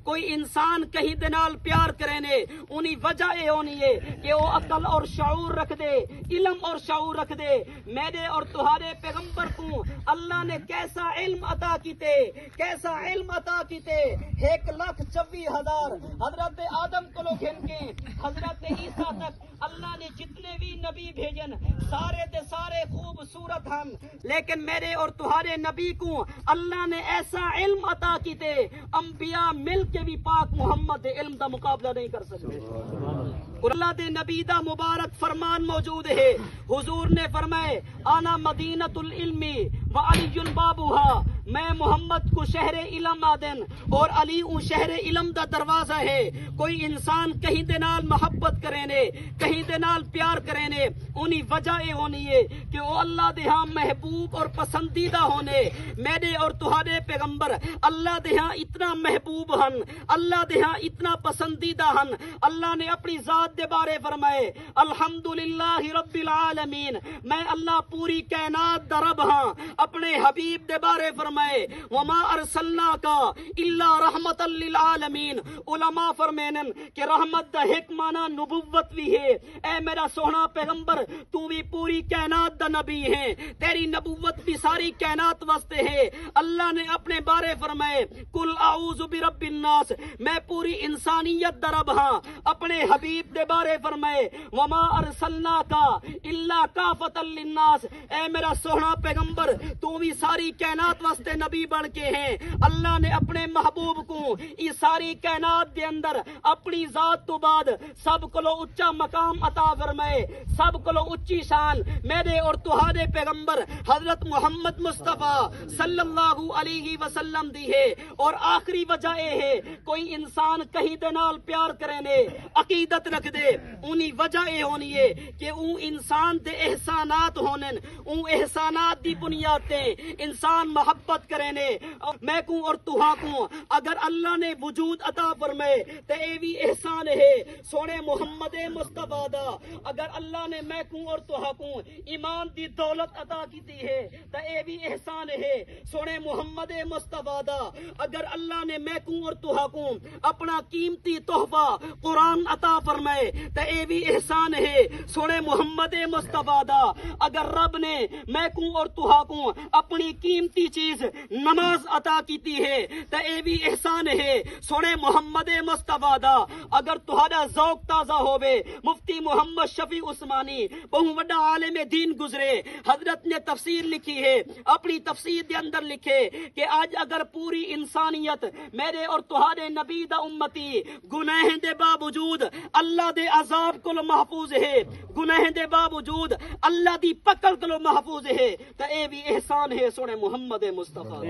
کوئی انسان کہیں دے نال پیار کرے نے انہی وجہ اے ہونی ہے کہ وہ عقل اور شعور رکھ دے، علم اور شعور رکھ دے۔ میرے اور تمہارے پیغمبر کو اللہ نے کیسا علم عطا کیتے، کیسا علم عطا کیتے۔ 1,24,000 حضرت آدم کو لوگ گھن کے حضرت عیسیٰ تک اللہ نے جتنے بھی نبی بھیجن سارے دے سارے خوبصورت ہن، لیکن میرے اور تمہارے نبی کو اللہ نے ایسا علم عطا کیتے انبیاء مل کے بھی پاک محمد دے علم دا مقابلہ نہیں کر سکتے۔ اللہ دے نبی دا مبارک فرمان موجود ہے، حضور نے فرمائے آنا مدینۃ العلم وعلی بابھا، میں محمد کو شہر علم آدن اور علی اون شہر علم دا دروازہ ہے۔ کوئی انسان کہیں دے نال محبت کرے نے، کہیں دے نال پیار کرے نے انہی وجہ اے ہونی ہے کہ وہ اللہ دے ہاں محبوب اور پسندیدہ ہونے۔ میرے اور تمہارے پیغمبر اللہ دے ہاں اتنا محبوب ہن، اللہ دے ہاں اتنا پسندیدہ ہن۔ اللہ نے اپنی ذات دے بارے فرمائے الحمدللہ رب العالمین، میں اللہ پوری کائنات دا رب ہاں۔ اپنے حبیب دے بارے فرمائے وما ارسلناک الا رحمت للعالمین، علماء فرمینن کہ رحمت دا ایک معنی نبوت بھی ہے۔ اے میرا سونا پیغمبر تو بھی پوری کائنات دا نبی ہے، تیری نبوت بھی ساری کائنات واسطے ہے۔ اللہ نے اپنے بارے فرمائے قل اعوذ برب الناس، میں پوری انسانیت دا رب ہاں۔ اپنے حبیب دے بارے فرمائے وما ارسلناک الا کافۃ للناس، اے میرا سونا پیغمبر تو بھی ساری کائنات واسطے نبی بن کے ہیں۔ اللہ نے اپنے محبوب کو یہ ساری کائنات دے اندر اپنی ذات تو بعد سب کو اچا مقام عطا فرمائے، سب کو اچھی شان۔ میرے اور تمہارے پیغمبر حضرت محمد مصطفیٰ صلی اللہ علیہ وسلم دی ہے۔ اور آخری وجہ یہ ہے کوئی انسان کہیں دے نال پیار کرے نے، عقیدت رکھ دے انہی وجہ یہ ہونی ہے کہ اون انسان دے احسانات ہونن، اون احسانات دی بنیاد تے انسان محبت کرے نے۔ میں کو اور تہاں کو اگر اللہ نے وجود عطا فرمائے تے اے بھی احسان ہے سونے محمد مصطفیٰ دا۔ اگر اللہ نے میں کو اور تہاں کو ایمان دی دولت عطا کیتی ہے تے اے بھی احسان ہے سونے محمد مصطفیٰ دا۔ اگر اللہ نے میں کو اور تہاں کو اپنا قیمتی تحفہ قرآن عطا فرمائے تے اے بھی احسان ہے سونے محمد مصطفیٰ دا۔ اگر رب نے میں کو اور تہاں کو اپنی قیمتی چیز نماز عطا کیتی ہے تے اے بھی احسان ہے سونے محمد مصطفیٰ دا۔ اگر تہاڈا ذوق تازہ ہوے مفتی محمد شفیع عثمانی بہت بڑا عالم دین گزرے، حضرت نے تفسیر لکھی ہے، اپنی تفسیر دے اندر لکھے کہ آج اگر پوری انسانیت میرے اور تہاڈے نبی دا امتی گناہ دے باوجود اللہ دے عذاب کو محفوظ ہے، گناہ دے باوجود اللہ دی پکڑ کو محفوظ ہے تے اے بھی احسان ہے سونے محمد مصطفیٰ۔